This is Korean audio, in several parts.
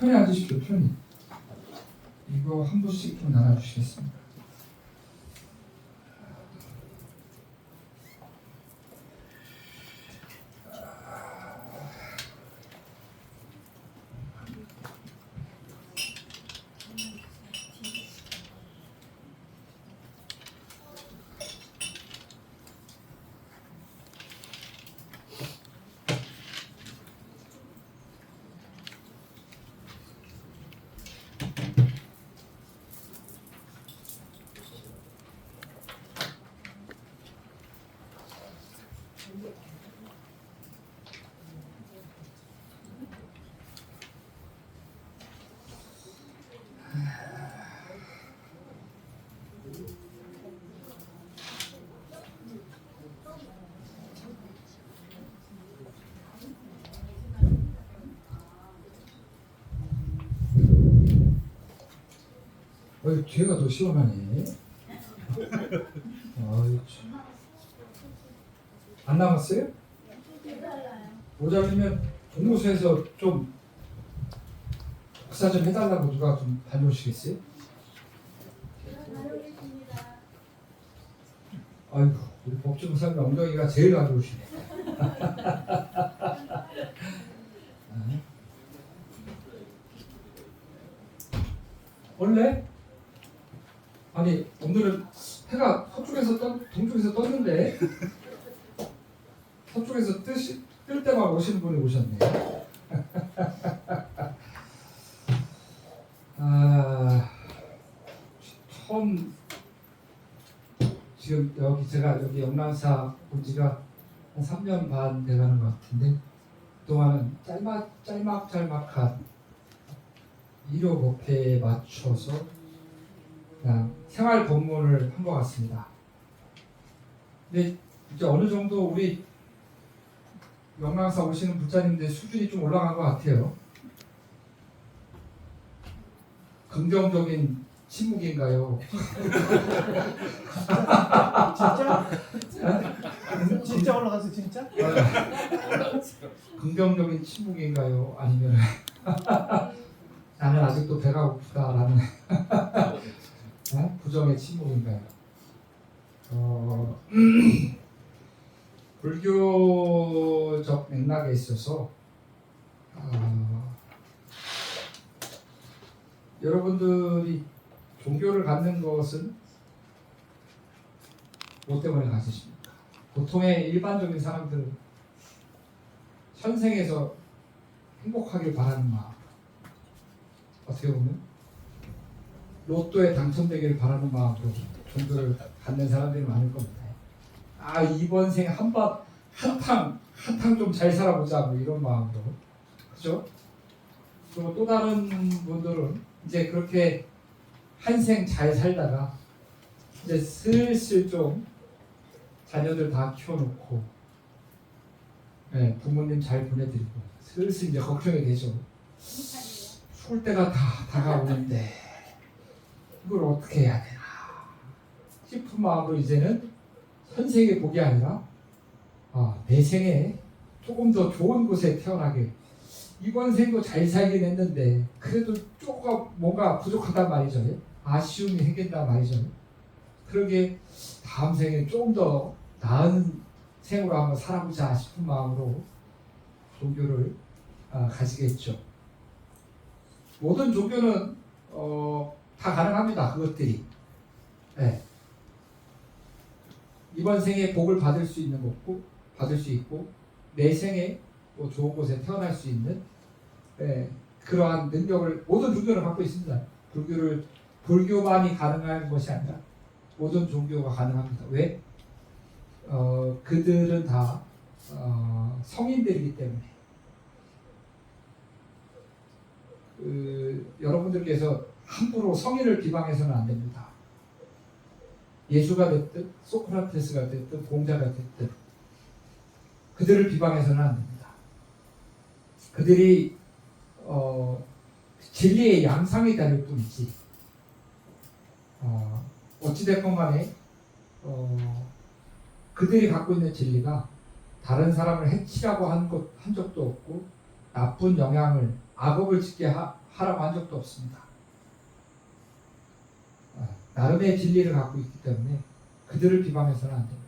편히 앉으십시오. 편히. 이거 한 부씩 좀 나눠주시겠습니다. 뒤에가 더 시원하네. 안 남았어요? 모자르면 종무소에서 좀 복사 좀 해달라고 누가 좀 다녀오시겠어요? 아이고, 우리 법조무사님 엉덩이가 제일 가져오시네. 원래? 아니, 오늘은 해가 서쪽에서 동쪽에서 떴는데 서쪽에서 뜰 때만 오시는 분이 오셨네. 처음 지금 제가 여기 영랑사 온 지가 한 3년 반 돼가는 것 같은데 그동안은 짤막한 1호 법회에 맞춰서 그냥 생활 법문을 한 것 같습니다. 근데 이제 어느 정도 우리 영랑사 오시는 부자님들 수준이 좀 올라간 것 같아요. 긍정적인 침묵인가요? 진짜? 진짜 올라갔어 진짜? 긍정적인 침묵인가요? 아니면 나는 아직도 배가 고프다라는 부정의 침묵인가요? 불교적 맥락에 있어서 여러분들이 종교를 갖는 것은 뭐 때문에 가지십니까? 보통의 일반적인 사람들은 현생에서 행복하길 바라는 마음, 어떻게 보면 로또에 당첨되기를 바라는 마음으로 종교를 갖는 사람들이 많을 겁니다. 이번 생 한탕 좀 잘 살아보자 뭐 이런 마음으로, 그죠? 그리고 또 다른 분들은 이제 그렇게 한 생 잘 살다가 이제 슬슬 좀 자녀들 다 키워놓고 부모님 잘 보내드리고 슬슬 이제 걱정이 되죠. 죽을 때가 다 다가오는데 이걸 어떻게 해야 되나 싶은 마음으로 이제는 현생의 복이 아니라 내 생에 조금 더 좋은 곳에 태어나게, 이번 생도 잘 살긴 했는데 그래도 조금 뭔가 부족하단 말이죠. 아쉬움이 생긴단 말이죠. 그러게 다음 생에 조금 더 나은 생으로 한번 살아보자 싶은 마음으로 종교를 가지겠죠. 모든 종교는 다 가능합니다. 그것들이. 이번 생에 복을 받을 수 있고 내 생에 또 좋은 곳에 태어날 수 있는 그러한 능력을 모든 종교는 갖고 있습니다. 불교만이 가능한 것이 아니라 모든 종교가 가능합니다. 왜? 그들은 다 성인들이기 때문에. 여러분들께서 함부로 성인을 비방해서는 안 됩니다. 예수가 됐든 소크라테스가 됐든 공자가 됐든 그들을 비방해서는 안 됩니다. 그들이 진리의 양상이 다를 뿐이지 어찌됐건 간에 그들이 갖고 있는 진리가 다른 사람을 해치라고 한 적도 없고 나쁜 영향을 악업을 짓게 하라고 한 적도 없습니다. 나름의 진리를 갖고 있기 때문에 그들을 비방해서는 안 됩니다.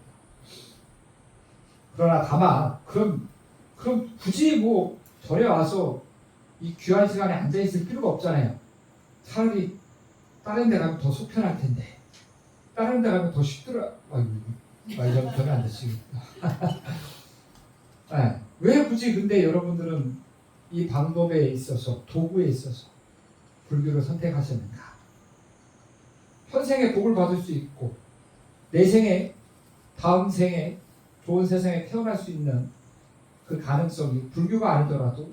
그러나 다만 그럼 굳이 뭐 절에 와서 이 귀한 시간에 앉아 있을 필요가 없잖아요. 차라리 다른 데 가면 더 속편할 텐데, 다른 데 가면 더 쉽더라. 말 잘못하면 안 되시겠다. 네. 왜 굳이 근데 여러분들은 이 방법에 있어서, 도구에 있어서 불교를 선택하셨는가? 현생에 복을 받을 수 있고 내 생에, 다음 생에 좋은 세상에 태어날 수 있는 그 가능성이 불교가 아니더라도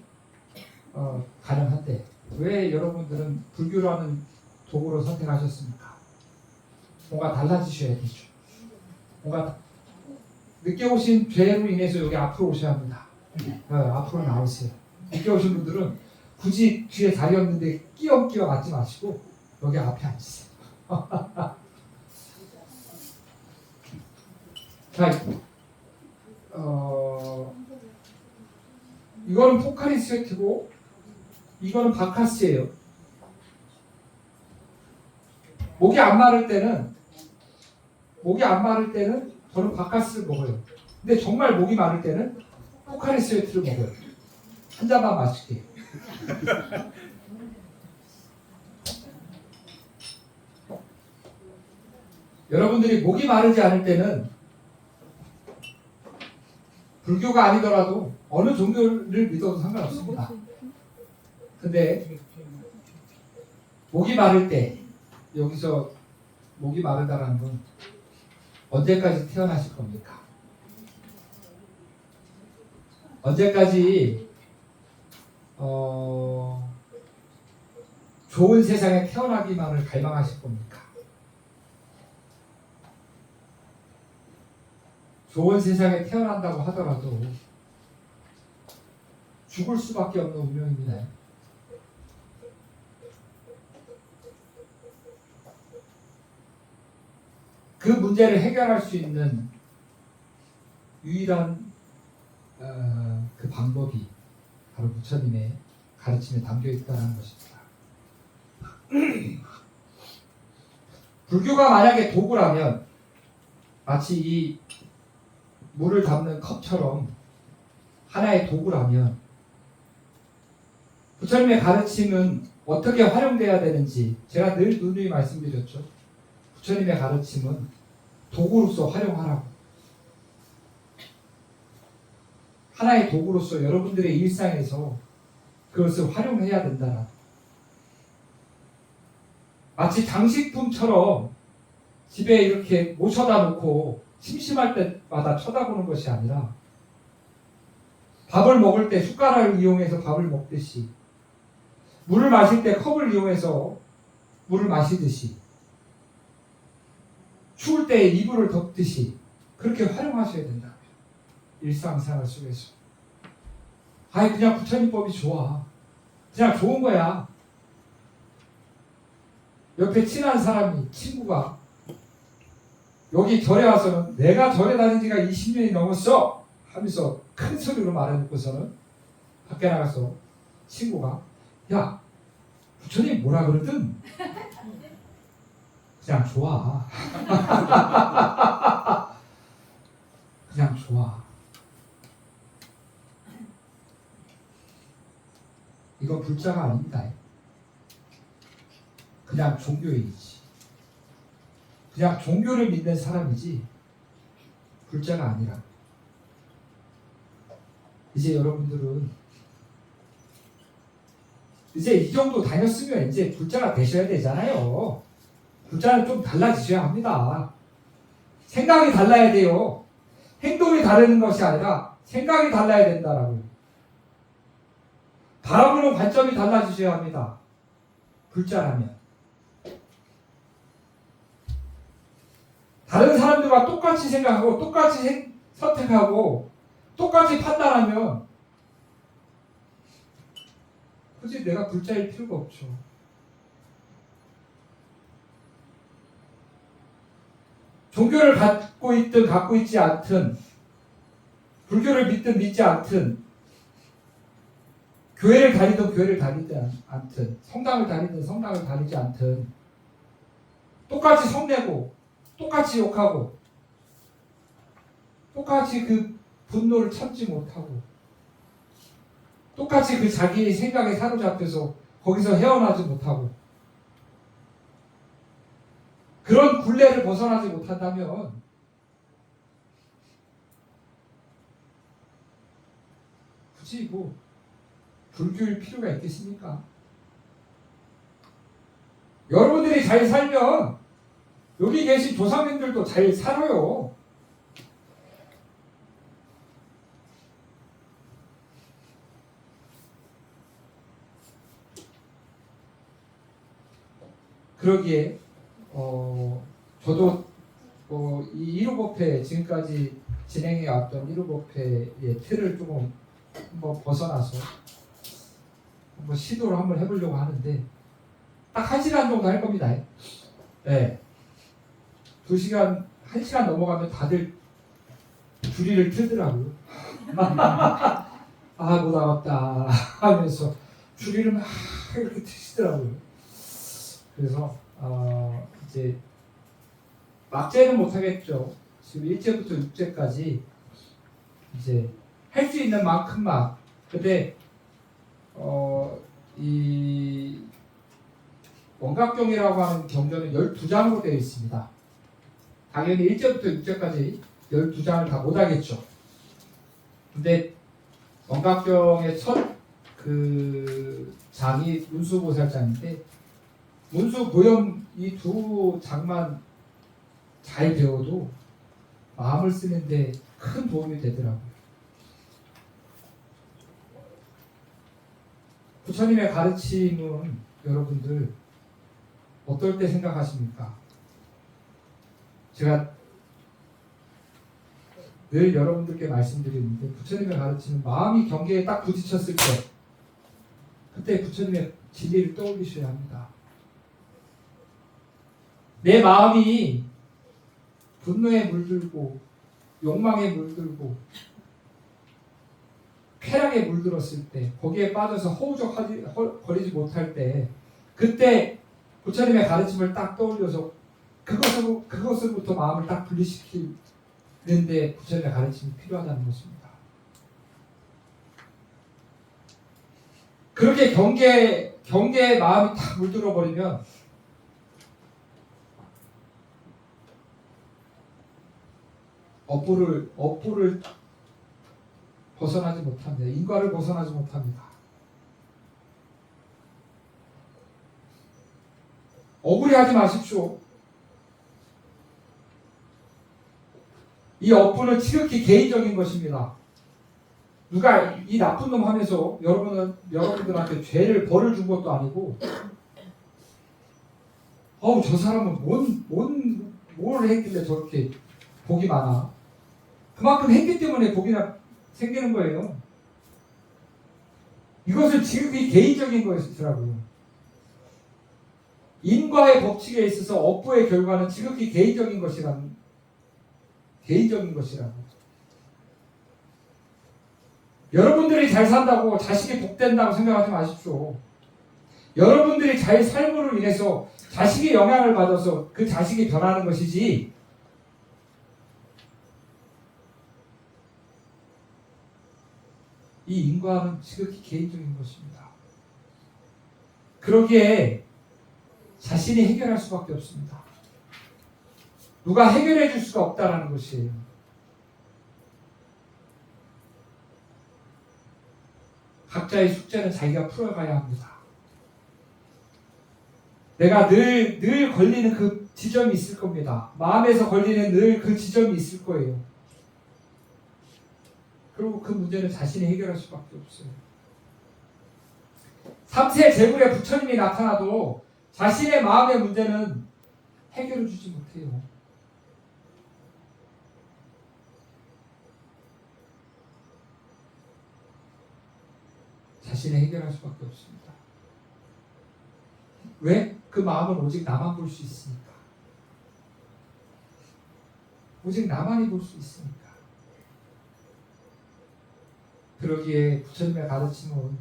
가능한데 왜 여러분들은 불교라는 도구로 선택하셨습니까? 뭔가 달라지셔야 되죠. 뭔가 늦게 오신 죄로 인해서 여기 앞으로 오셔야 합니다. 앞으로 나오세요. 늦게 오신 분들은 굳이 뒤에 자리 없는데 끼엄끼엄 앉지 마시고 여기 앞에 앉으세요. 자, 이거는 포카리 스웨트고 이거는 바카스예요. 목이 안 마를 때는 저는 바카스를 먹어요. 근데 정말 목이 마를 때는 포카리 스웨트를 먹어요. 한 잔만 마실게요. 여러분들이 목이 마르지 않을 때는 불교가 아니더라도 어느 종교를 믿어도 상관없습니다. 근데 목이 마를 때, 여기서 목이 마르다라는 건 언제까지 태어나실 겁니까? 언제까지 좋은 세상에 태어나기만을 갈망하실 겁니까? 좋은 세상에 태어난다고 하더라도 죽을 수밖에 없는 운명입니다. 그 문제를 해결할 수 있는 유일한 그 방법이 바로 부처님의 가르침에 담겨 있다는 것입니다. 불교가 만약에 도구라면 마치 이 물을 담는 컵처럼 하나의 도구라면 부처님의 가르침은 어떻게 활용돼야 되는지 제가 늘 누누이 말씀드렸죠. 부처님의 가르침은 도구로서 활용하라고. 하나의 도구로서 여러분들의 일상에서 그것을 활용해야 된다. 마치 장식품처럼 집에 이렇게 모셔다 놓고 심심할 때마다 쳐다보는 것이 아니라 밥을 먹을 때 숟가락을 이용해서 밥을 먹듯이 물을 마실 때 컵을 이용해서 물을 마시듯이 추울 때 이불을 덮듯이 그렇게 활용하셔야 된다고요. 일상생활 속에서. 그냥 부처님법이 좋아. 그냥 좋은 거야. 옆에 친한 사람이, 친구가 여기 절에 와서는 내가 절에 다닌 지가 20년이 넘었어 하면서 큰 소리로 말해놓고서는 밖에 나가서 친구가 야 부처님 뭐라 그러든 그냥 좋아. 그냥 좋아. 이건 불자가 아닙니다. 그냥 종교인이지. 그냥 종교를 믿는 사람이지 불자가 아니라. 이제 여러분들은 이제 이 정도 다녔으면 이제 불자가 되셔야 되잖아요. 불자는 좀 달라지셔야 합니다. 생각이 달라야 돼요. 행동이 다르는 것이 아니라 생각이 달라야 된다라고요. 바라보는 관점이 달라지셔야 합니다. 불자라면. 다른 사람들과 똑같이 생각하고 똑같이 선택하고 똑같이 판단하면 굳이 내가 불자일 필요가 없죠. 종교를 갖고 있든 갖고 있지 않든 불교를 믿든 믿지 않든 교회를 다니든 교회를 다니지 않든 성당을 다니든 성당을 다니지 않든 똑같이 성내고 똑같이 욕하고 똑같이 그 분노를 참지 못하고 똑같이 그 자기의 생각에 사로잡혀서 거기서 헤어나지 못하고 그런 굴레를 벗어나지 못한다면 굳이 뭐 불교일 필요가 있겠습니까? 여러분들이 잘 살면 여기 계신 조상님들도 잘 살아요. 그러기에 저도 이 1호법회 지금까지 진행해 왔던 1호법회의 틀을 조금 한번 벗어나서 한번 시도를 한번 해보려고 하는데 딱 1시간 정도 할 겁니다. 네. 2시간, 1시간 넘어가면 다들 줄이를 틀더라고요. 아, 못 나왔다 하면서 줄이를 막 이렇게 트시더라고요. 그래서 이제 막제는 못하겠죠. 지금 1제부터 6제까지 이제 할 수 있는 만큼만. 근데 이 원각경이라고 하는 경전은 12장으로 되어 있습니다. 당연히 1제부터 6제까지 12장을 다 못하겠죠. 근데 원각경의 첫 그 장이 문수보살장인데 문수 보염 이 두 장만 잘 배워도 마음을 쓰는데 큰 도움이 되더라고요. 부처님의 가르침은 여러분들 어떨 때 생각하십니까? 제가 늘 여러분들께 말씀드리는데 부처님의 가르침은 마음이 경계에 딱 부딪혔을 때 그때 부처님의 진리를 떠올리셔야 합니다. 내 마음이 분노에 물들고 욕망에 물들고 쾌락에 물들었을 때 거기에 빠져서 허우적거리지 못할 때 그때 부처님의 가르침을 딱 떠올려서 그것으로부터 마음을 딱 분리시키는데 부처님의 가르침이 필요하다는 것입니다. 그렇게 경계에 마음이 딱 물들어 버리면 업보를 벗어나지 못합니다. 인과를 벗어나지 못합니다. 억울해하지 마십시오. 이 업보는 지극히 개인적인 것입니다. 누가 이 나쁜 놈 하면서 여러분들한테 벌을 준 것도 아니고 저 사람은 뭘 했길래 저렇게 복이 많아. 그만큼 했기 때문에 복이나 생기는 거예요. 이것은 지극히 개인적인 것이라고요. 인과의 법칙에 있어서 업보의 결과는 지극히 개인적인 것이라고. 여러분들이 잘 산다고 자식이 복된다고 생각하지 마십시오. 여러분들이 잘 삶으로 인해서 자식이 영향을 받아서 그 자식이 변하는 것이지 이 인과는 지극히 개인적인 것입니다. 그러기에 자신이 해결할 수밖에 없습니다. 누가 해결해 줄 수가 없다라는 것이에요. 각자의 숙제는 자기가 풀어가야 합니다. 내가 늘 걸리는 그 지점이 있을 겁니다. 마음에서 걸리는 늘 그 지점이 있을 거예요. 그리고 그 문제는 자신이 해결할 수밖에 없어요. 3세 제불에 부처님이 나타나도 자신의 마음의 문제는 해결해 주지 못해요. 자신이 해결할 수밖에 없습니다. 왜? 그 마음은 오직 나만 볼 수 있으니까. 오직 나만이 볼 수 있으니까. 그러기에 부처님의 가르침은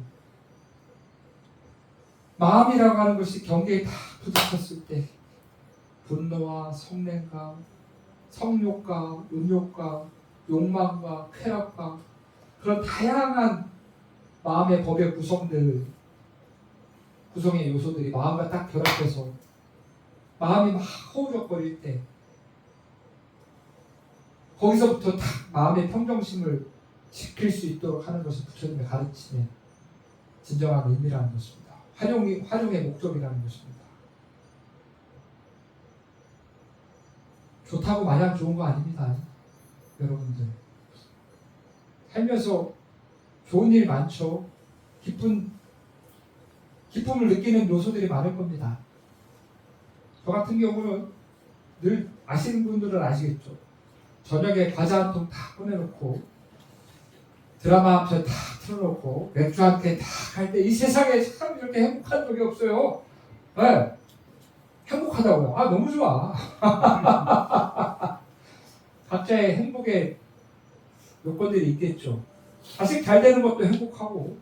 마음이라고 하는 것이 경계에 다 부딪혔을 때 분노와 성냄과 성욕과 음욕과 욕망과 쾌락과 그런 다양한 마음의 법의 구성의 요소들이 마음과 딱 결합해서 마음이 막 허우적거릴 때 거기서부터 딱 마음의 평정심을 지킬 수 있도록 하는 것이 부처님의 가르침의 진정한 의미라는 것입니다. 활용의 목적이라는 것입니다. 좋다고 마냥 좋은 거 아닙니다. 여러분들 살면서 좋은 일 많죠. 기쁨을 느끼는 요소들이 많을 겁니다. 저 같은 경우는 늘 아시는 분들은 아시겠죠. 저녁에 과자 한 통 다 꺼내놓고 드라마 한 편 다 틀어놓고 맥주 한 캔 다 할 때 이 세상에 참 이렇게 행복한 적이 없어요. 네. 행복하다고요. 아 너무 좋아. 각자의 행복의 요건들이 있겠죠. 자식 잘 되는 것도 행복하고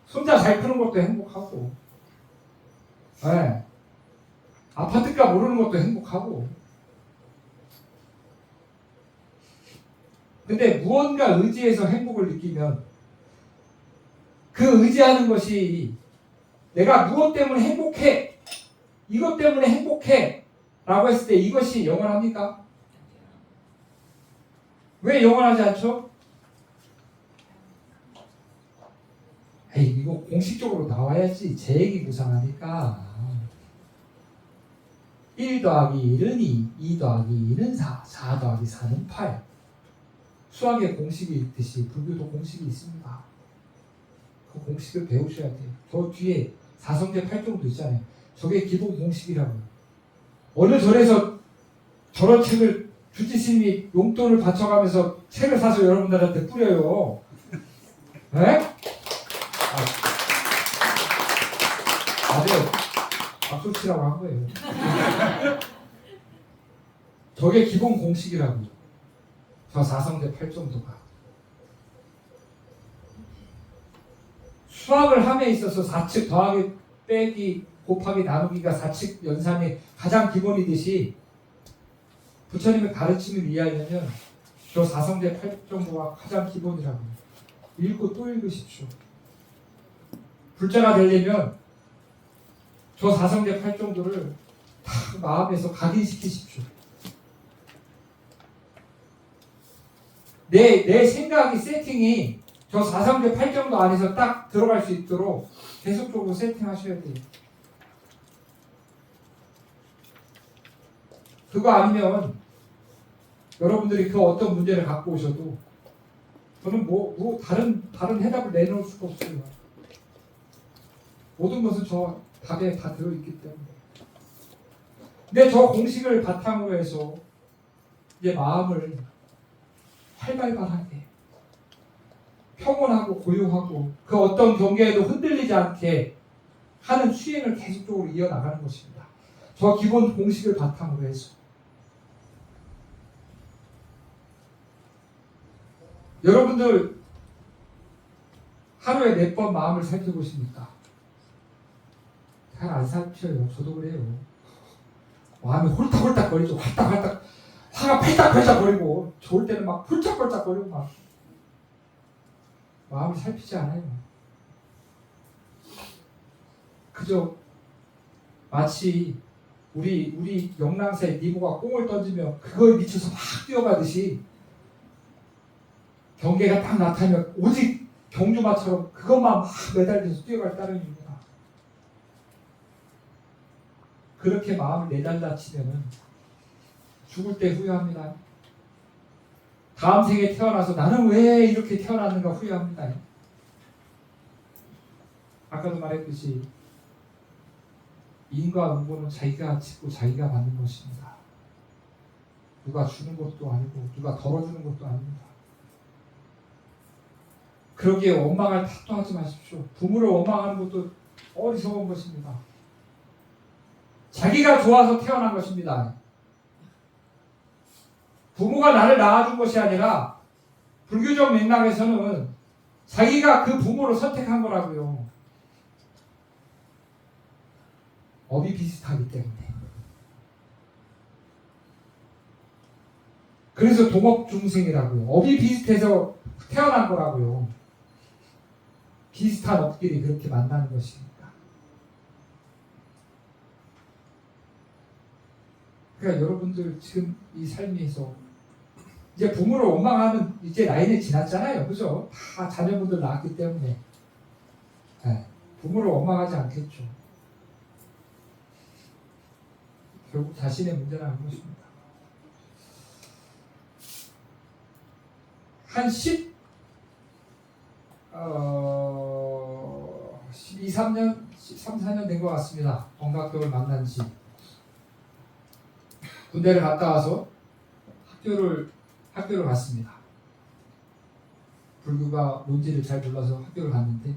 손자 잘 크는 것도 행복하고 네. 아파트값 오르는 것도 행복하고 근데 무언가 의지해서 행복을 느끼면 그 의지하는 것이 내가 무엇 때문에 행복해 이것 때문에 행복해 라고 했을 때 이것이 영원합니까? 왜 영원하지 않죠? 에이 이거 공식적으로 나와야지 제 얘기 무상하니까 1 더하기 1은 2 더하기 2는 4 더하기 4는 8 수학의 공식이 있듯이 불교도 공식이 있습니다. 그 공식을 배우셔야 돼요. 저 뒤에 사성제 8종도 있잖아요. 저게 기본 공식이라고요. 어느 절에서 저런 책을 주지스님이 용돈을 바쳐가면서 책을 사서 여러분들한테 뿌려요. 네? 맞아요. 박수 치라고 한 거예요. 저게 기본 공식이라고. 저 사성제 8정도가. 수학을 함에 있어서 4측 더하기 빼기 곱하기 나누기가 4측 연산이 가장 기본이듯이 부처님의 가르침을 이해하려면 저 사성제 8정도가 가장 기본이라고. 읽고 또 읽으십시오. 불자가 되려면 저 사성제 8정도를 다 마음에서 각인시키십시오. 내 생각이 세팅이 저 사성제 8정도 안에서 딱 들어갈 수 있도록 계속적으로 세팅하셔야 돼요. 그거 아니면 여러분들이 그 어떤 문제를 갖고 오셔도 저는 다른 해답을 내놓을 수가 없어요. 모든 것은 저 답에 다 들어있기 때문에. 근데 저 공식을 바탕으로 해서 이제 마음을 활발하게 평온하고 고요하고 그 어떤 경계에도 흔들리지 않게 하는 수행을 계속적으로 이어나가는 것입니다. 저 기본 공식을 바탕으로 해서 여러분들 하루에 몇 번 마음을 살펴보십니까? 잘 안 살펴요. 저도 그래요. 마음이 홀딱홀딱 거리죠. 활딱활딱 화가 팔딱팔딱 거리고 좋을 때는 막 훌쩍훌쩍 거리고 막 마음을 살피지 않아요. 그저 마치 우리 영랑사의 니모가 꽁을 던지면 그거에 미쳐서 막 뛰어가듯이 경계가 딱 나타나면 오직 경주마처럼 그것만 막 매달려서 뛰어갈 따름입니다. 그렇게 마음을 내달라 치면은 죽을 때 후회합니다. 다음 생에 태어나서 나는 왜 이렇게 태어났는가 후회합니다. 아까도 말했듯이 인과 응보는 자기가 짓고 자기가 받는 것입니다. 누가 주는 것도 아니고 누가 덜어주는 것도 아닙니다. 그러기에 원망할 탓도 하지 마십시오. 부모를 원망하는 것도 어리석은 것입니다. 자기가 좋아서 태어난 것입니다. 부모가 나를 낳아준 것이 아니라 불교적 맥락에서는 자기가 그 부모를 선택한 거라고요. 업이 비슷하기 때문에. 그래서 동업중생이라고요. 업이 비슷해서 태어난 거라고요. 비슷한 업끼리 그렇게 만나는 것이니까. 그러니까 여러분들 지금 이 삶에서 이제 부모를 원망하는 이제 나이는 지났잖아요. 그죠? 다 자녀분들 낳았기 때문에. 네. 부모를 원망하지 않겠죠. 결국 자신의 문제라는 것입니다. 한 12, 3년, 13, 14년 된 것 같습니다. 원각교를 만난 지. 군대를 갔다 와서 학교를 갔습니다. 불교가 뭔지를 잘 몰라서 학교를 갔는데,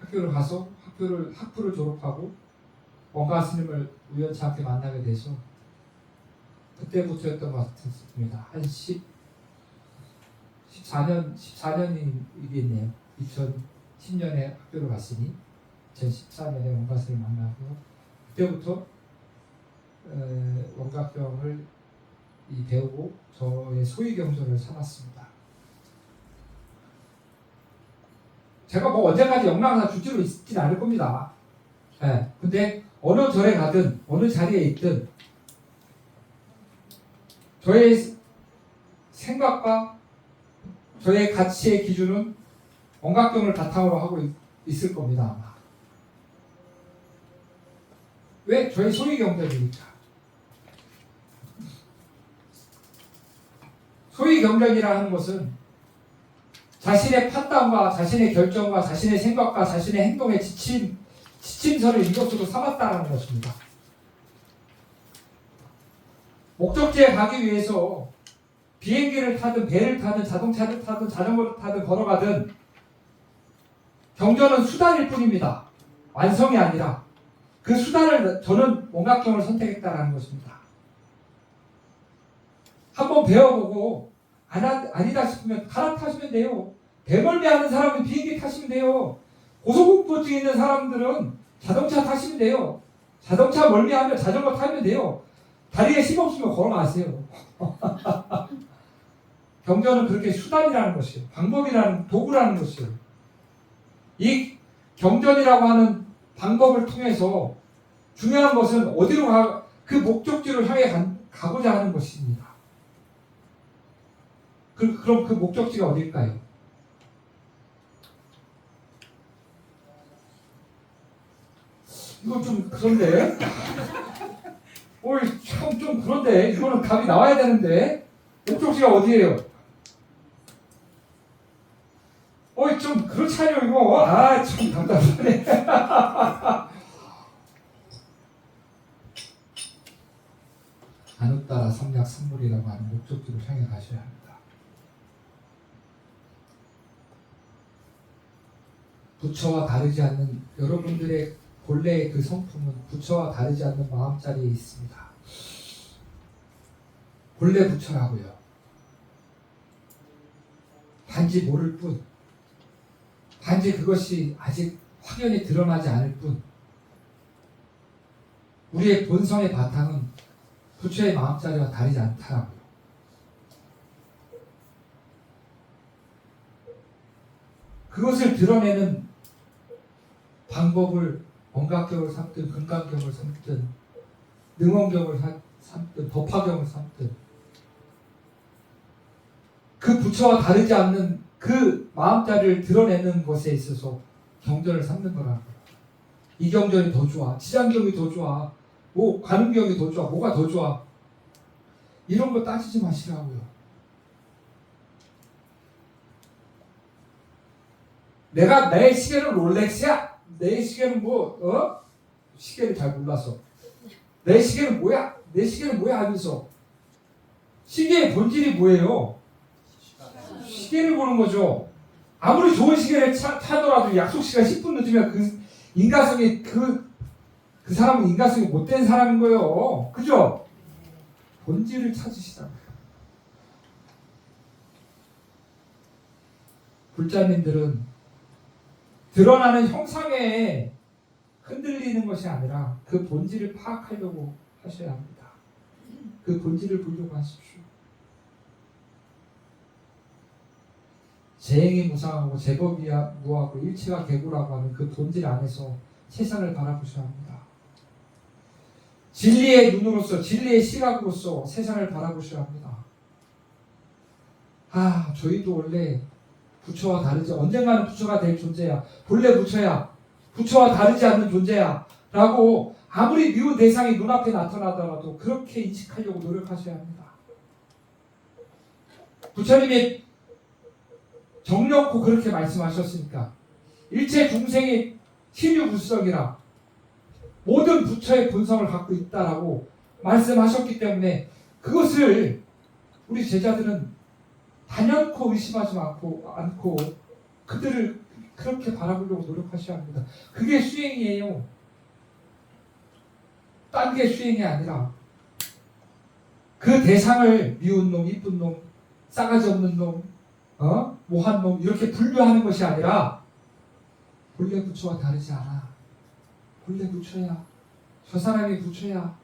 학교를 가서 학부를 졸업하고 원가 스님을 우연치 않게 만나게 돼서 그때부터였던 것 같습니다. 한 14년이겠네요. 2010년에 학교를 갔으니 2014년에 원가 스님을 만나고 그때부터 원각경을 배우고 저의 소위경전을 삼았습니다. 제가 뭐 언제까지 영락사 주지로 있진 않을 겁니다. 네. 근데 어느 절에 가든 어느 자리에 있든 저의 생각과 저의 가치의 기준은 원각경을 바탕으로 하고 있을 겁니다. 아마. 왜? 저의 소위경전이니까. 소위경전이라 하는 것은 자신의 판단과 자신의 결정과 자신의 생각과 자신의 행동의 지침서를 이것으로 삼았다는 것입니다. 목적지에 가기 위해서 비행기를 타든 배를 타든 자동차를 타든 자전거를 타든 걸어가든 경전은 수단일 뿐입니다. 완성이 아니라 그 수단을 저는 원각경을 선택했다는 것입니다. 한번 배워보고 아니다 싶으면 갈아타시면 돼요. 배멀미하는 사람은 비행기 타시면 돼요. 고소공포증 있는 사람들은 자동차 타시면 돼요. 자동차 멀미하면 자전거 타면 돼요. 다리에 힘 없으면 걸어가세요. 경전은 그렇게 수단이라는 것이에요. 방법이라는 도구라는 것이에요. 이 경전이라고 하는 방법을 통해서 중요한 것은 어디로 그 목적지를 향해 가고자 하는 것입니다. 그럼 그 목적지가 어딜까요? 이건 좀 그런데 좀 그런데 이거는 답이 나와야 되는데 목적지가 어디예요? 좀 그렇잖아요 이거. 참 답답하네. 안웃 따라 삼약 삼물이라고 하는 목적지로 향해 가셔야 합니다. 부처와 다르지 않는 여러분들의 본래의 그 성품은 부처와 다르지 않는 마음자리에 있습니다. 본래 부처라고요. 단지 모를 뿐, 단지 그것이 아직 확연히 드러나지 않을 뿐, 우리의 본성의 바탕은 부처의 마음자리와 다르지 않다라고요. 그것을 드러내는 방법을 원각경을 삼든 금강경을 삼든 능원경을 삼든 법화경을 삼든 그 부처와 다르지 않는 그 마음자리를 드러내는 것에 있어서 경전을 삼는 거라고요. 이 경전이 더 좋아, 지장경이 더 좋아, 관음경이 더 좋아, 뭐가 더 좋아, 이런 거 따지지 마시라고요. 내 시계는 롤렉스야. 내 시계는 시계를 잘 몰라서 내 시계는 뭐야? 내 시계는 뭐야? 하면서 시계의 본질이 뭐예요? 시계를 보는 거죠. 아무리 좋은 시계를 타더라도 약속 시간 10분 늦으면 그 사람은 인간성이 못된 사람인 거예요. 그죠? 본질을 찾으시라고요. 불자님들은 드러나는 형상에 흔들리는 것이 아니라 그 본질을 파악하려고 하셔야 합니다. 그 본질을 보려고 하십시오. 재행이 무상하고 제법이 무하고 일체가 개구라고 하는 그 본질 안에서 세상을 바라보셔야 합니다. 진리의 눈으로서 진리의 시각으로서 세상을 바라보셔야 합니다. 저희도 원래 부처와 다르지 언젠가는 부처가 될 존재야. 본래 부처야. 부처와 다르지 않는 존재야. 라고 아무리 미운 대상이 눈앞에 나타나더라도 그렇게 인식하려고 노력하셔야 합니다. 부처님이 정놓고 그렇게 말씀하셨으니까 일체 중생이 신유불성이라 모든 부처의 본성을 갖고 있다라고 말씀하셨기 때문에 그것을 우리 제자들은 단연코 의심하지 않고 그들을 그렇게 바라보려고 노력하셔야 합니다. 그게 수행이에요. 딴 게 수행이 아니라 그 대상을 미운 놈, 이쁜 놈, 싸가지 없는 놈, 모한 놈 이렇게 분류하는 것이 아니라 본래 부처와 다르지 않아. 본래 부처야. 저 사람이 부처야.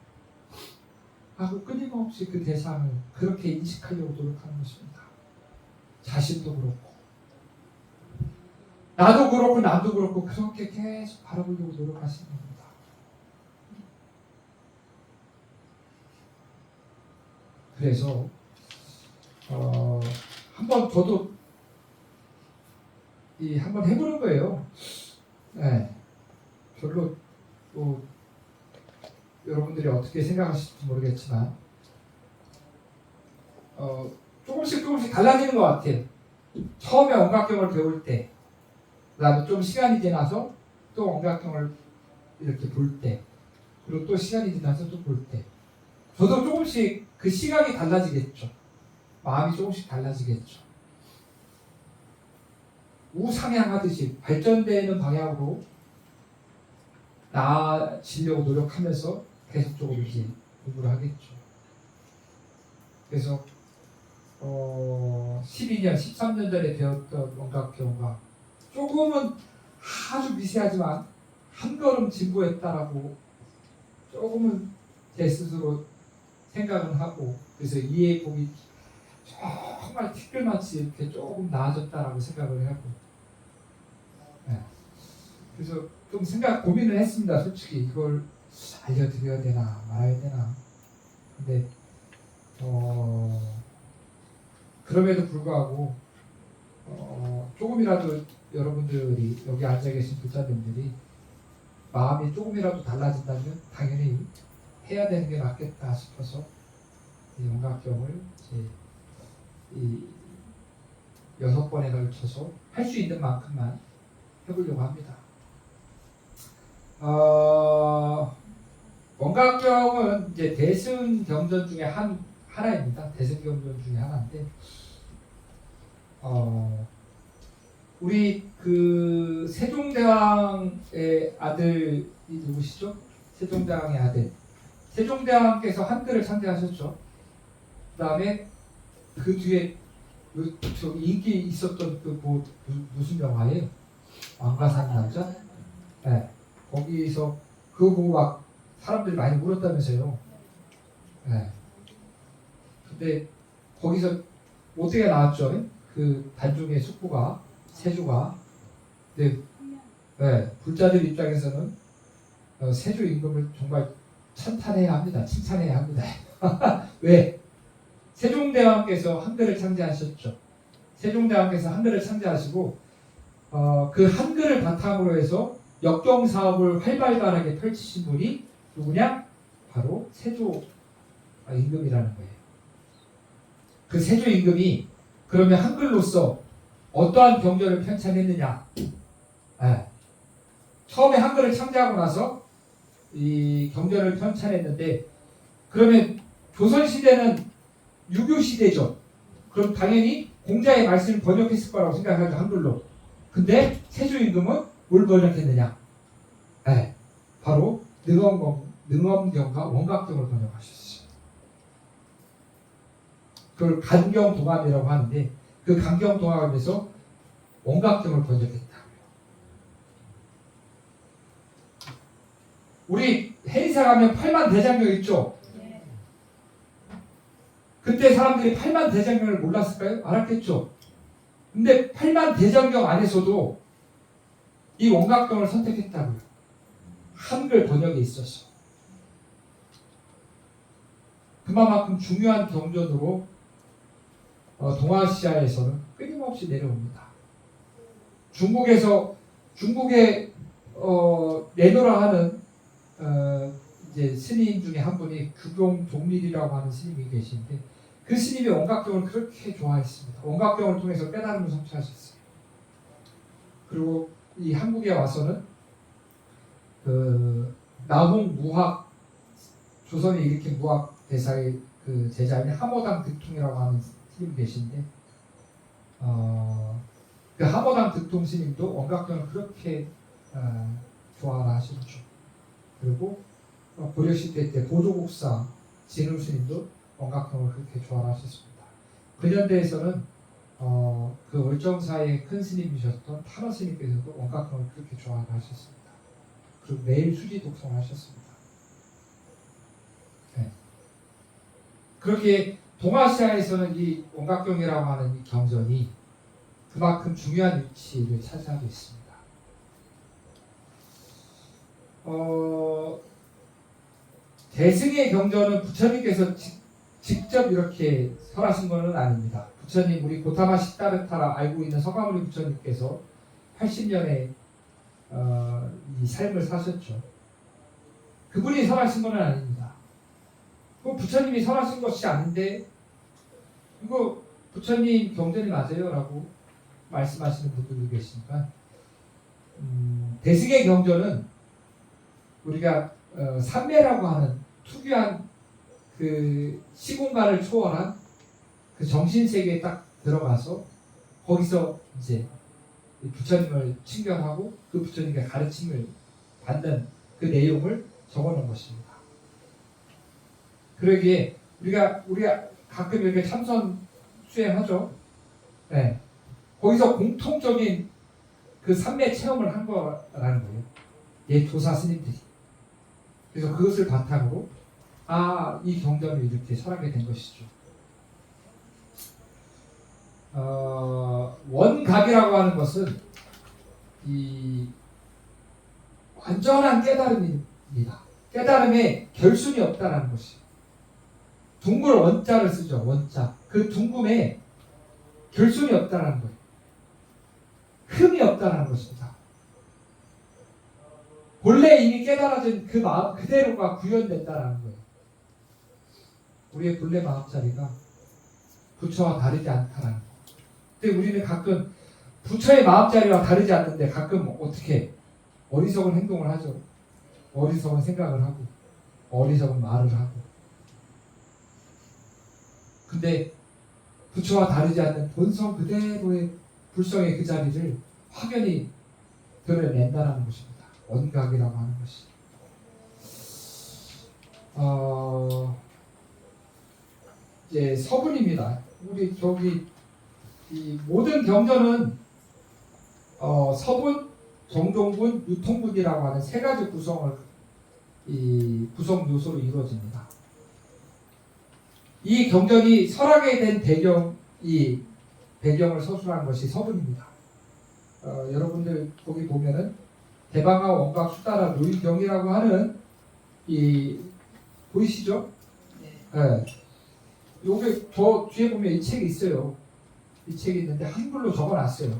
하고 끊임없이 그 대상을 그렇게 인식하려고 노력하는 것입니다. 자신도 그렇고 나도 그렇고 남도 그렇고 그렇게 계속 바라보려고 노력하시는 겁니다. 그래서 한번 저도 한번 해보는 거예요. 네. 별로 여러분들이 어떻게 생각하실지 모르겠지만 조금씩 달라지는 것 같아요. 처음에 원각경을 배울 때, 그 다음에 좀 시간이 지나서 또 원각경을 이렇게 볼 때, 그리고 또 시간이 지나서 또 볼 때, 저도 조금씩 그 시각이 달라지겠죠. 마음이 조금씩 달라지겠죠. 우상향하듯이 발전되는 방향으로 나아지려고 노력하면서 계속적으로 이제 공부를 하겠죠. 그래서 12년, 13년 전에 배웠던 원각경과 조금은 아주 미세하지만 한 걸음 진보했다라고 조금은 제 스스로 생각은 하고 그래서 이해 폭이 정말 티끌마치 이렇게 조금 나아졌다라고 생각을 하고 그래서 좀 고민을 했습니다. 솔직히 이걸 알려드려야 되나 말아야 되나. 근데 그럼에도 불구하고 조금이라도 여러분들이 여기 앉아 계신 불자님들이 마음이 조금이라도 달라진다면 당연히 해야 되는 게 낫겠다 싶어서 이 원각경을 이제 이 6번에 걸쳐서 할 수 있는 만큼만 해보려고 합니다. 원각경은 이제 대승경전 중에 하나입니다. 대승경전 중에 하나인데, 우리 그 세종대왕의 아들이 누구시죠? 세종대왕의 아들. 세종대왕께서 한글을 창제하셨죠. 그 다음에 그 뒤에 인기 있었던 무슨 영화예요? 왕과 사는 남자? 네. 거기서 그거 보고 막 사람들이 많이 울었다면서요. 네. 근데 거기서 어떻게 나왔죠? 그 단중의 숙부가 세조가. 네. 불자들 입장에서는 세조 임금을 정말 찬탄해야 합니다. 칭찬해야 합니다. 왜? 세종대왕께서 한글을 창제하셨죠. 세종대왕께서 한글을 창제하시고 그 한글을 바탕으로 해서 역경 사업을 활발하게 펼치신 분이 누구냐? 바로 세조 임금이라는 거예요. 그 세조 임금이 그러면 한글로서 어떠한 경전을 편찬했느냐? 처음에 한글을 창제하고 나서 이 경전을 편찬했는데 그러면 조선시대는 유교시대죠. 그럼 당연히 공자의 말씀을 번역했을 거라고 생각하죠. 한글로. 근데 세조 임금은 뭘 번역했느냐? 바로 능엄경과 원각경을 번역하셨어요. 그걸 간경동합이라고 하는데 그 간경동합에서 원각경을 번역했다고요. 우리 해리사 가면 팔만대장경 있죠? 그때 사람들이 팔만대장경을 몰랐을까요? 알았겠죠? 근데 팔만대장경 안에서도 이 원각경을 선택했다고요. 한글 번역에 있어서. 그만큼 중요한 경전으로 동아시아에서는 끊임없이 내려옵니다. 중국에 내노라 하는 이제 스님 중에 한 분이 규경 동밀이라고 하는 스님이 계신데 그 스님이 원각경을 그렇게 좋아했습니다. 원각경을 통해서 깨달음을 성취하셨어요. 그리고 이 한국에 와서는 그 나홍 무학 조선이 일으킨 무학 대사의 그 제자인 하모당 득통이라고 하는 스님이 계신데 그 하모당 득통 스님도 원각경을 그렇게 좋아라 하셨죠. 그리고 고려시대 때 보조국사 진우 스님도 원각경을 그렇게 좋아라 하셨습니다. 근현대에서는 그 월정사의 큰 스님이셨던 탄원 스님께서도 원각경을 그렇게 좋아라 하셨습니다. 그리고 매일 수지 독송을 하셨습니다. 네. 그렇게 동아시아에서는 이 원각경이라고 하는 이 경전이 그만큼 중요한 위치를 차지하고 있습니다. 대승의 경전은 부처님께서 직접 이렇게 설하신 것은 아닙니다. 부처님, 우리 고타마 시다르타라 알고 있는 서가모니 부처님께서 80년에 이 삶을 사셨죠. 그분이 설하신 것은 아닙니다. 그 부처님이 설하신 것이 아닌데 이거 부처님 경전이 맞아요? 라고 말씀하시는 분들도 계시니까 대승의 경전은 우리가 삼매라고 하는 특유한 그 시공간을 초월한 그 정신세계에 딱 들어가서 거기서 이제 부처님을 친견하고 그 부처님의 가르침을 받는 그 내용을 적어놓은 것입니다. 그러기에 우리가 가끔 이렇게 참선 수행하죠. 네. 거기서 공통적인 그 삼매 체험을 한 거라는 거예요. 예, 조사 스님들이. 그래서 그것을 바탕으로 이 경전을 이렇게 설하게 된 것이죠. 원각이라고 하는 것은 이 완전한 깨달음입니다. 깨달음에 결순이 없다는 것이. 둥글 원자를 쓰죠. 원자. 그 둥금에 결순이 없다는 거예요. 흠이 없다는 것입니다. 본래 이미 깨달아진 그 마음 그대로가 구현된다는 거예요. 우리의 본래 마음자리가 부처와 다르지 않다는 거. 근데 우리는 가끔 부처의 마음자리와 다르지 않는데 가끔 어떻게 어리석은 행동을 하죠. 어리석은 생각을 하고 어리석은 말을 하고. 근데 부처와 다르지 않는 본성 그대로의 불성의 그 자리를 확연히 드러낸다는 것입니다. 원각이라고 하는 것이. 이제 서분입니다. 우리 이 모든 경전은 서분, 정종분, 유통분이라고 하는 세 가지 구성 요소로 이루어집니다. 이 경전이 설하게 된 배경을 서술한 것이 서분입니다. 여러분들 거기 보면은 대방화 원각 수다라 노인경이라고 하는 보이시죠? 네. 요게 저 뒤에 보면 이 책이 있어요. 이 책이 있는데 한글로 적어놨어요.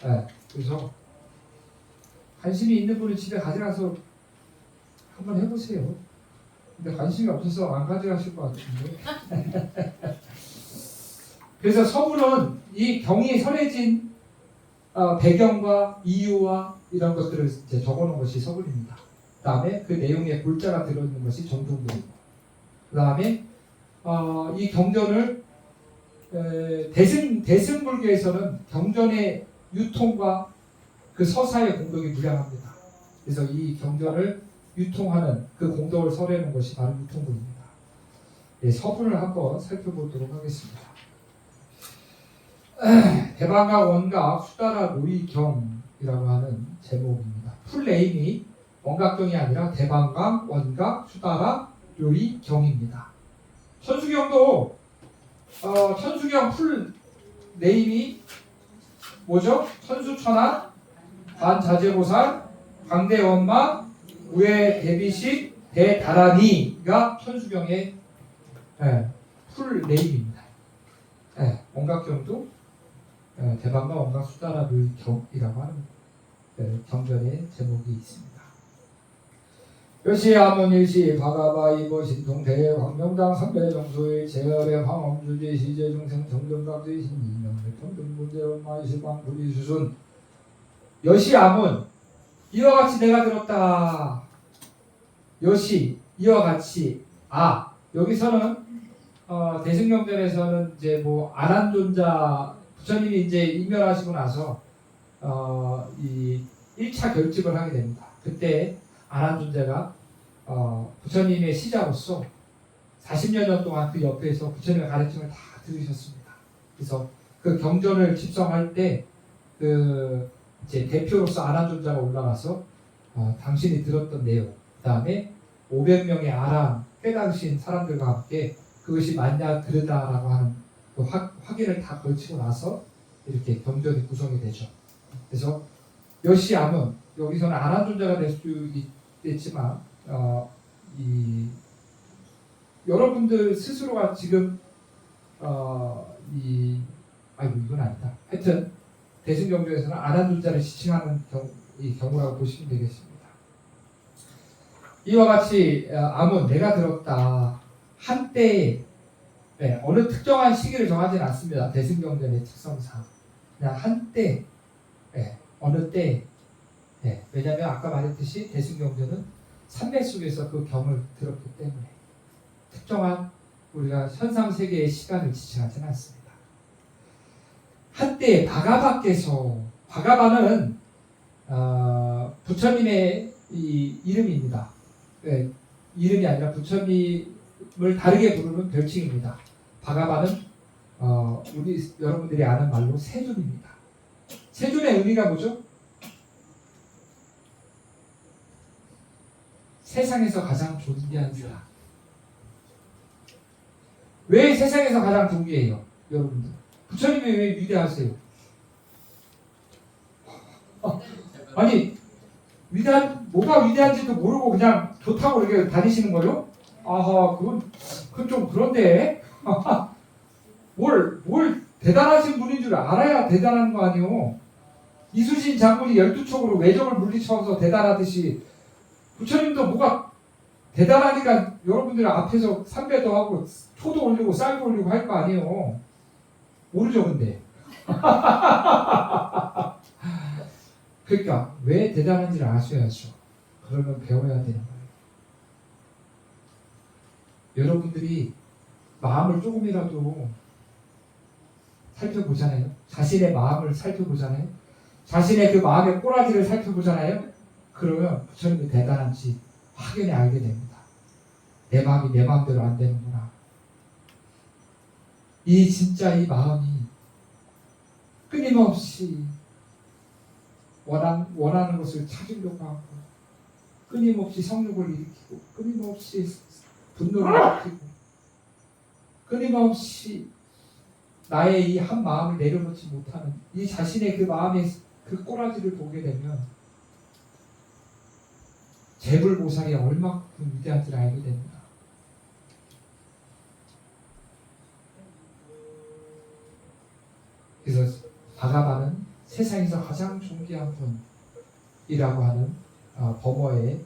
네. 그래서 관심이 있는 분은 집에 가져가서 한번 해보세요. 근데 관심이 없어서 안 가져가실 것 같은데. 그래서 서분은 이 경이 설해진 배경과 이유와 이런 것들을 이제 적어놓은 것이 서분입니다. 그 다음에 그 내용의 골자가 들어있는 것이 정종분이고, 그 다음에 이 경전을 대승불교에서는 경전의 유통과 그 서사의 공덕이 무량합니다. 그래서 이 경전을 유통하는 그 공덕을 설해놓은 것이 바로 유통분입니다. 네, 서분을 한번 살펴보도록 하겠습니다. 대방각 원각 수다라 노이경이라고 하는 제목입니다. 풀네임이 원각경이 아니라 대방강, 원각, 수다라, 요리, 경입니다. 천수경도 천수경 풀 네임이 뭐죠? 천수천안, 반자재보살, 광대원마, 우회대비식, 대다라니가 천수경의 풀 네임입니다. 원각경도 대방과 원각 수다라 묘의 경이라고 하는 경전의 제목이 있습니다. 요시 아문일시 바가바 이보 신통 대회 광명당 삼배정소의 제열의 황엄주제 시제중생 정정각의 신이명의 평등문제원 마이시방 부리수순 여시 아문 이와 같이 내가 들었다. 여시 이와 같이 여기서는 대승경전에서는 이제 뭐 아난존자 부처님이 이제 이멸하시고 나서 이 1차 결집을 하게 됩니다. 그때 아난존자가 부처님의 시자로서 40여 년 동안 그 옆에서 부처님의 가르침을 다 들으셨습니다. 그래서 그 경전을 집성할 때 그 이제 대표로서 아난존자가 올라가서 당신이 들었던 내용, 그 다음에 500명의 아란 깨달으신 사람들과 함께 그것이 맞냐 그르다라고 하는 그 확인을 다 걸치고 나서 이렇게 경전이 구성이 되죠. 그래서 여시암은 여기서는 아난존자가 될 수 있겠지만 여러분들 스스로가 지금 이건 아니다. 하여튼 대승경전에서는 아난존자를 지칭하는 경우라고 보시면 되겠습니다. 이와 같이 암은 내가 들었다. 한때에 어느 특정한 시기를 정하지는 않습니다. 대승경전의 특성상 그냥 한때 어느 때 왜냐하면 아까 말했듯이 대승경전은 삼매 속에서 그 경을 들었기 때문에 특정한 우리가 현상세계의 시간을 지칭하지는 않습니다. 한때 바가바께서 바가바는 부처님의 이름입니다. 이름이 아니라 부처님을 다르게 부르는 별칭입니다. 바가바는 우리 여러분들이 아는 말로 세존입니다. 세존의 의미가 뭐죠? 세상에서 가장 존귀한 사람. 왜 세상에서 가장 존귀해요? 여러분들 부처님이 왜 위대하세요? 아니 뭐가 위대한지도 모르고 그냥 좋다고 이렇게 다니시는 거요? 그건 좀 그런데 뭘 대단하신 분인 줄 알아야 대단한 거 아니요? 이수신 장군이 12척으로 외적을 물리쳐서 대단하듯이 부처님도 뭐가 대단하니까 여러분들 앞에서 삼배도 하고 초도 올리고 쌀도 올리고 할 거 아니에요. 모르죠 근데. 그러니까 왜 대단한지를 아셔야죠. 그러면 배워야 되는 거예요. 여러분들이 마음을 조금이라도 살펴보잖아요. 자신의 마음을 살펴보잖아요. 자신의 그 마음의 꼬라지를 살펴보잖아요. 그러면 부처님이 대단한지 확연히 알게 됩니다. 내 마음이 내 마음대로 안 되는구나. 진짜 이 마음이 끊임없이 원하는 것을 찾으려고 하고 끊임없이 성욕을 일으키고 끊임없이 분노를 일으키고 끊임없이 나의 이 한 마음을 내려놓지 못하는 이 자신의 그 마음의 그 꼬라지를 보게 되면 재불보살이 얼마큼 위대한지를 알게 됩니다. 그래서 바가바는 세상에서 가장 존귀한 분이라고 하는 범어의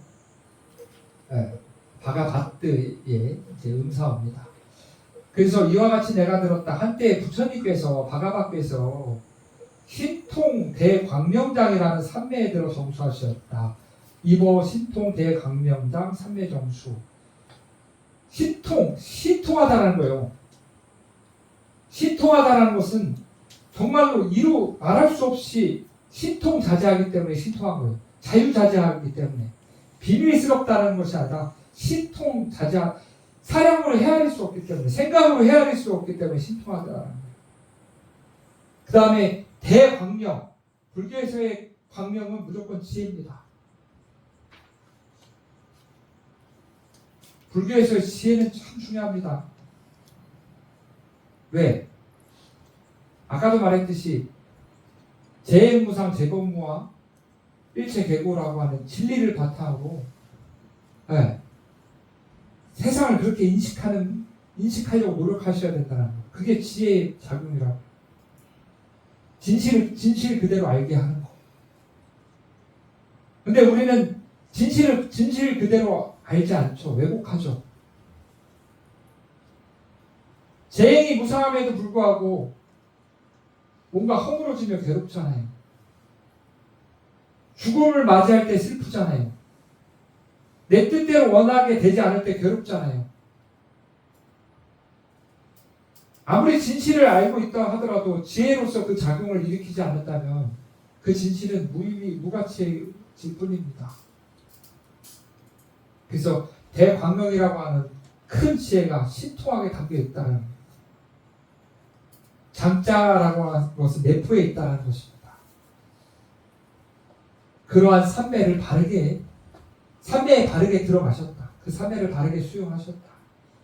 바가바뜨의 이제 음사어입니다. 그래서 이와 같이 내가 들었다. 한때 부처님께서 바가바께서 신통 대광명장이라는 삼매에 들어 정수하셨다. 이보 신통 대광명장 삼매 정수. 신통하다라는 거예요. 신통하다라는 것은 정말로 이루 말할 수 없이 신통자제하기 때문에 신통한 거예요. 자유자재하기 때문에 비밀스럽다는 것이 아니라 신통자제한 사량으로 헤아릴 수 없기 때문에 생각으로 헤아릴 수 없기 때문에 신통하다라는 거예요. 그 다음에 대광명 불교에서의 광명은 무조건 지혜입니다. 불교에서 지혜는 참 중요합니다. 왜? 아까도 말했듯이 재행무상 재법무와 일체계고라고 하는 진리를 바탕으로 네, 세상을 그렇게 인식하려고 노력하셔야 된다는 거. 그게 지혜의 작용이라고. 진실 그대로 알게 하는 거. 근데 우리는 진실 그대로 알지 않죠. 왜곡하죠. 재행이 무상함에도 불구하고 뭔가 허물어지며 괴롭잖아요. 죽음을 맞이할 때 슬프잖아요. 내 뜻대로 원하게 되지 않을 때 괴롭잖아요. 아무리 진실을 알고 있다 하더라도 지혜로서 그 작용을 일으키지 않는다면 그 진실은 무의미, 무가치일 뿐입니다. 그래서 대광명이라고 하는 큰 지혜가 신통하게 담겨 있다는 겁니다. 장자라고 하는 것은 내포에 있다는 것입니다. 그러한 삼매에 바르게 들어가셨다. 그 삼매를 바르게 수용하셨다.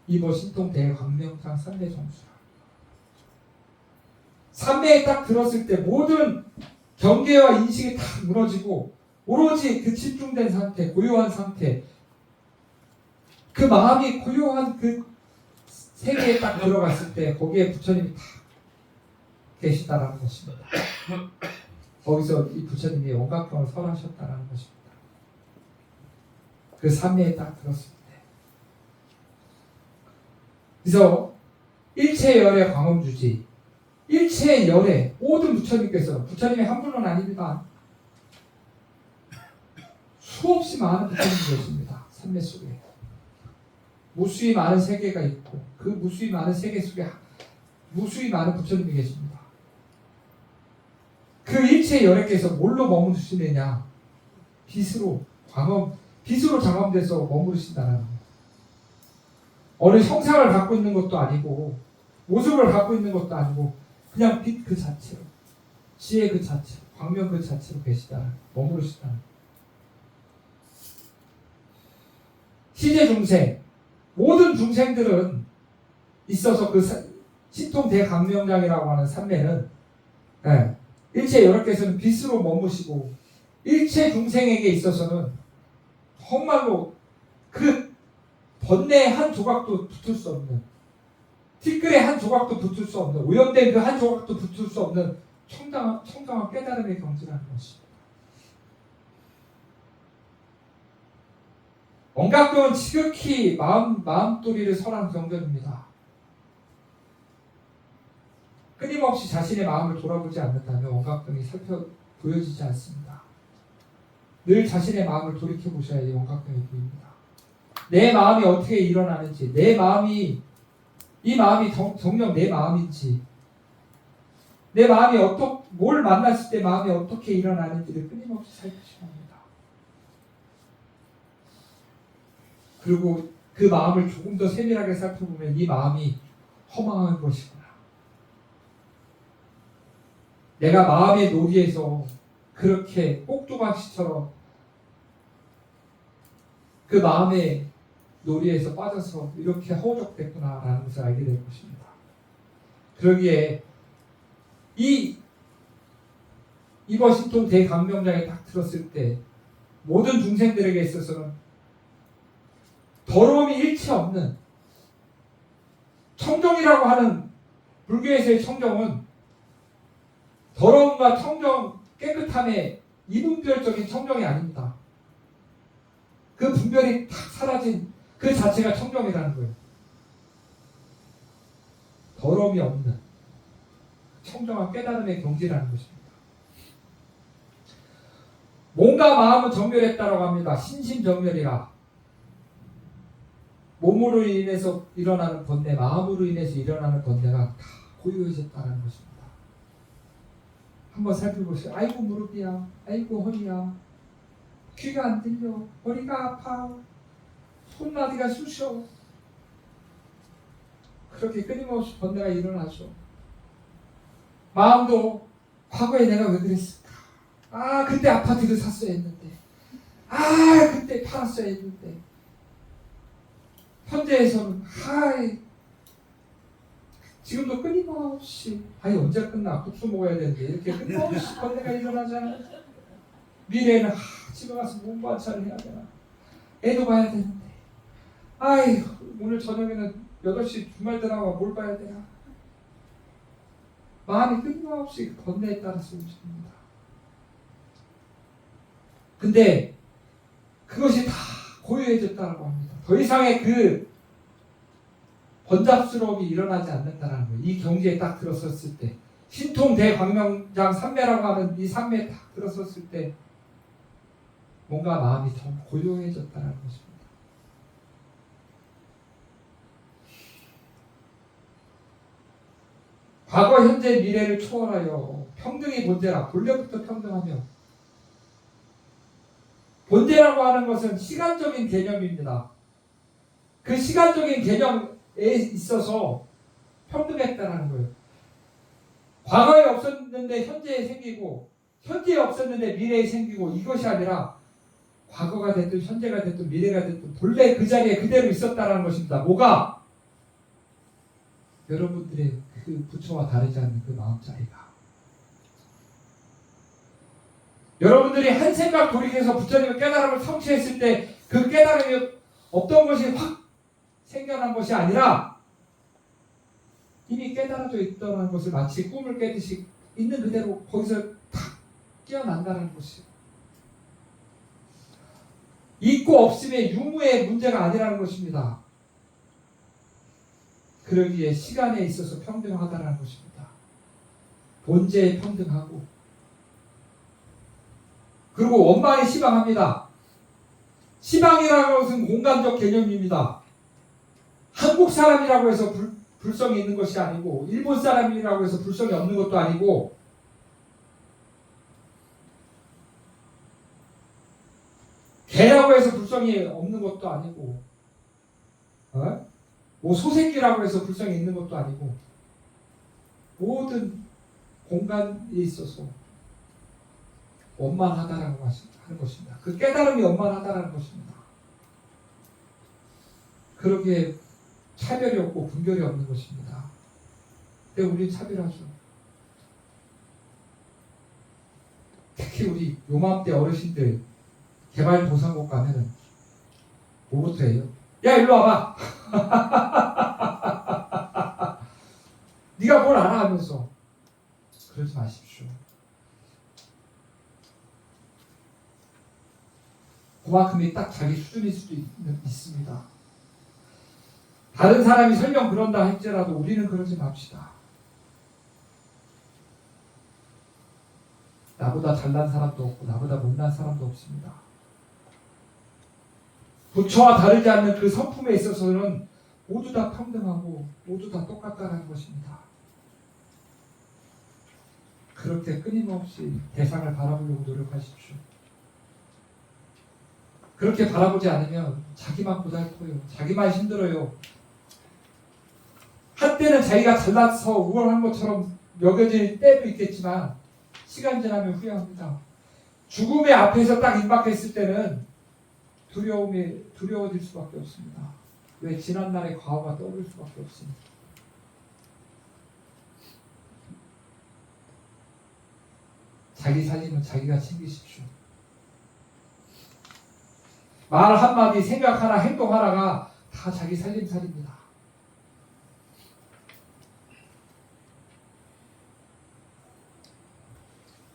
이보 신통 대광명상 삼매 정수라. 삼매에 딱 들었을 때 모든 경계와 인식이 딱 무너지고 오로지 그 집중된 상태, 고요한 상태, 그 마음이 고요한 그 세계에 딱 들어갔을 때 거기에 부처님이 딱 계시다라는 것입니다. 거기서 이 부처님이 원각경을 설하셨다라는 것입니다. 그 삼매에 딱 들었을 때. 그래서 일체열의 광엄주지, 일체열의 모든 부처님께서, 부처님이 한 분은 아닙니다. 수없이 많은 부처님이 계십니다. 삼매 속에. 무수히 많은 세계가 있고 그 무수히 많은 세계 속에 무수히 많은 부처님이 계십니다. 그 일체의 열애께서 뭘로 머무르시느냐? 빛으로 장엄돼서 머무르신다는 거예요. 어느 형상을 갖고 있는 것도 아니고 모습을 갖고 있는 것도 아니고 그냥 빛 그 자체로, 지혜 그 자체로, 광명 그 자체로 머무르시다는 거예요. 시제 중생, 모든 중생들은 있어서 그 신통 대광명장이라고 하는 삼매는 일체 여러께서는 빛으로 머무시고 일체 중생에게 있어서는 정말로 그 번뇌의 한 조각도 붙을 수 없는, 티끌의 한 조각도 붙을 수 없는, 오염된 그 한 조각도 붙을 수 없는 청정한 깨달음의 경지라는 것입니다. 원각경은 지극히 마음도리를 설한 경전입니다. 끊임없이 자신의 마음을 돌아보지 않는다면 원각경이 보여지지 않습니다. 늘 자신의 마음을 돌이켜보셔야 이 원각경이 보입니다. 내 마음이 어떻게 일어나는지, 이 마음이 정녕 내 마음인지, 내 마음이 뭘 만났을 때 마음이 어떻게 일어나는지를 끊임없이 살피셔야 합니다. 그리고 그 마음을 조금 더 세밀하게 살펴보면 이 마음이 허망한 것이구나. 내가 마음의 놀이에서 그렇게 꼭두각시처럼 그 마음의 놀이에서 빠져서 이렇게 허우적됐구나라는 것을 알게 될 것입니다. 그러기에 이번 신통 대광명장에 딱 들었을 때 모든 중생들에게 있어서는 더러움이 일체 없는 청정이라고 하는 불교에서의 청정은 더러움과 청정, 깨끗함의 이분별적인 청정이 아닙니다. 그 분별이 탁 사라진 그 자체가 청정이라는 거예요. 더러움이 없는 청정한 깨달음의 경지라는 것입니다. 몸과 마음은 정멸했다라고 합니다. 신심정멸이라. 몸으로 인해서 일어나는 번뇌, 마음으로 인해서 일어나는 번뇌가 다 고요해졌다는 것입니다. 한번 살펴보세요. 아이고 무릎이야, 아이고 허리야, 귀가 안 들려, 머리가 아파, 손마디가 쑤셔. 그렇게 끊임없이 번뇌가 일어나죠. 마음도 과거에 내가 왜 그랬을까? 아, 그때 아파트를 샀어야 했는데, 아, 그때 팔았어야 했는데, 현재에서는 지금도 끊임없이 언제 끝나 국수 먹어야 되는데 이렇게 끊임없이 번뇌가 일어나잖아요. 미래에는 집에 가서 문반찬을 해야 되나, 애도 봐야 되는데, 오늘 저녁에는 8시 주말 드라마 뭘 봐야 되나. 마음이 끊임없이 번뇌에 따라서 움직입니다. 근데 그것이 다 고요해졌다고 합니다. 더 이상의 그 번잡스러움이 일어나지 않는다는 거예요. 이 경지에 딱 들어섰을 때, 신통 대광명장 삼매라고 하는 이 삼매에 딱 들어섰을 때 뭔가 마음이 더 고요해졌다는 것입니다. 과거, 현재, 미래를 초월하여 평등이 본제라. 본래부터 평등하며, 본제라고 하는 것은 시간적인 개념입니다. 그 시간적인 개념에 있어서 평등했다는 거예요. 과거에 없었는데 현재에 생기고, 현재에 없었는데 미래에 생기고, 이것이 아니라 과거가 됐든 현재가 됐든 미래가 됐든 본래 그 자리에 그대로 있었다는 것입니다. 뭐가? 여러분들의 그 부처와 다르지 않는 그 마음자리가. 여러분들이 한 생각 돌이켜서 부처님의 깨달음을 성취했을 때 그 깨달음이 어떤 것이 확 생겨난 것이 아니라 이미 깨달아져 있다는 것을 마치 꿈을 깨듯이 있는 그대로 거기서 탁 깨어난다는 것이에요. 있고 없음의 유무의 문제가 아니라는 것입니다. 그러기에 시간에 있어서 평등하다는 것입니다. 본제에 평등하고, 그리고 원만히 시방합니다. 시방이라는 것은 공간적 개념입니다. 한국 사람이라고 해서 불성이 있는 것이 아니고, 일본 사람이라고 해서 불성이 없는 것도 아니고, 개라고 해서 불성이 없는 것도 아니고, 뭐 소새끼라고 해서 불성이 있는 것도 아니고, 모든 공간에 있어서 원만하다라고 하는 것입니다. 그 깨달음이 원만하다라는 것입니다. 그러기에 차별이 없고 분별이 없는 것입니다. 근데 우리 차별하죠. 특히 우리 요맘때 어르신들 개발도상국 가면은 뭐부터 해요? 야, 일로 와봐. 네가 뭘 알아 하면서. 그러지 마십시오. 그만큼이 딱 자기 수준일 수도 있습니다. 다른 사람이 설령 그런다 할지라도 우리는 그러지 맙시다. 나보다 잘난 사람도 없고 나보다 못난 사람도 없습니다. 부처와 다르지 않는 그 성품에 있어서는 모두 다 평등하고 모두 다 똑같다는 것입니다. 그렇게 끊임없이 대상을 바라보려고 노력하십시오. 그렇게 바라보지 않으면 자기만 고달퍼요. 자기만 힘들어요. 한때는 자기가 잘나서 우월한 것처럼 여겨질 때도 있겠지만 시간 지나면 후회합니다. 죽음의 앞에서 딱 임박했을 때는 두려워질 수밖에 없습니다. 왜? 지난날의 과거가 떠오를 수밖에 없습니다. 자기 살림은 자기가 챙기십시오. 말 한마디, 생각 하나, 행동 하나가 다 자기 살림살이입니다.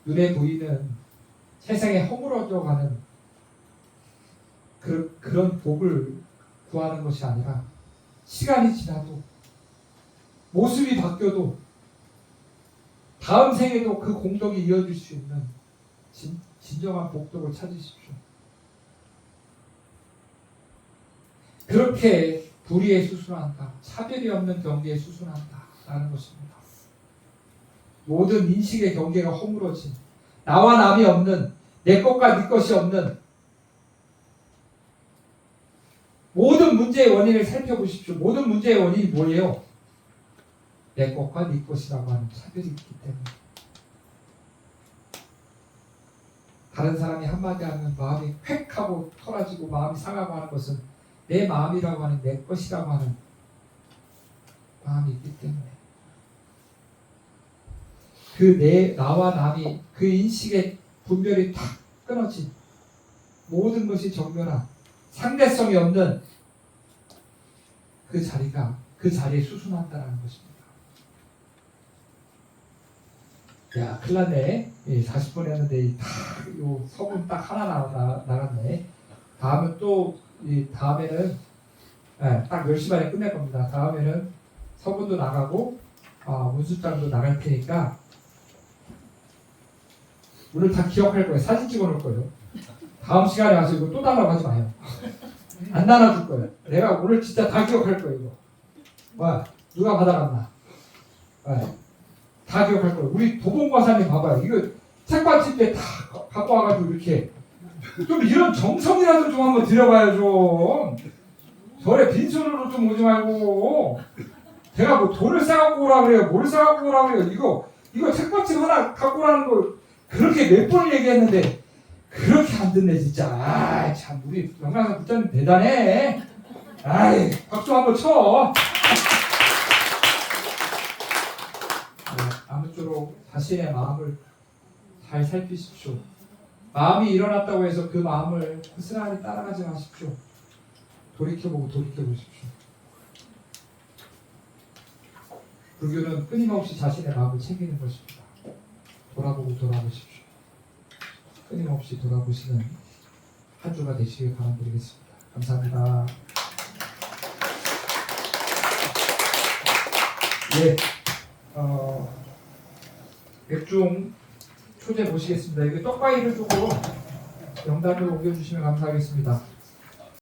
눈에 보이는 세상에 허물어져가는 그런 복을 구하는 것이 아니라 시간이 지나도 모습이 바뀌어도 다음 생에도 그 공덕이 이어질 수 있는 진정한 복덕을 찾으십시오. 그렇게 불의에 수순한다. 차별이 없는 경계에 수순한다. 라는 것입니다. 모든 인식의 경계가 허물어진, 나와 남이 없는, 내 것과 네 것이 없는 모든 문제의 원인을 살펴보십시오. 모든 문제의 원인이 뭐예요? 내 것과 네 것이라고 하는 차별이 있기 때문에. 다른 사람이 한마디 하면 마음이 획 하고 털어지고 마음이 상하고 하는 것은 내 마음이라고 하는 내 것이라고 하는 마음이 있기 때문에 그 나와 남이 그 인식의 분별이 탁 끊어진 모든 것이 정면한 상대성이 없는 그 자리에 수순한다라는 것입니다. 야, 큰일 났네. 40분 했는데 요 서문 딱 하나 나갔네. 다음에는 딱 10시 반에 끝낼 겁니다. 다음에는 서문도 나가고 문수장도 나갈 테니까 오늘 다 기억할 거예요. 사진 찍어 놓을 거예요. 다음 시간에 와서 이거 또 달라고 하지 마요. 안 나눠줄 거예요. 내가 오늘 진짜 다 기억할 거예요. 이거. 누가 받아갔나. 다 기억할 거예요. 우리 도봉과사님 봐봐요. 이거 책받칠 때 다 갖고 와가지고 이렇게 좀 이런 정성이라도 좀 한번 들여봐요. 좀 저래 빈손으로 좀 오지 말고 제가 뭐 돈을 싸갖고 오라 그래요. 뭘 싸갖고 오라 그래요. 이거 책받침 하나 갖고 오라는 거 그렇게 몇 번 얘기했는데 그렇게 안 듣네 진짜. 참 우리 영광상 부장님 대단해. 박수 한번 쳐. 아무쪼록 자신의 마음을 잘 살피십시오. 마음이 일어났다고 해서 그 마음을 고스란히 따라가지 마십시오. 돌이켜보십시오. 불교는 끊임없이 자신의 마음을 챙기는 것입니다. 돌아보십시오. 끊임없이 돌아보시는 한 주가 되시길 바라드리겠습니다. 감사합니다. 맥중 초제 보시겠습니다. 이게 떡바위를 쪽으로 명단을 옮겨주시면 감사하겠습니다.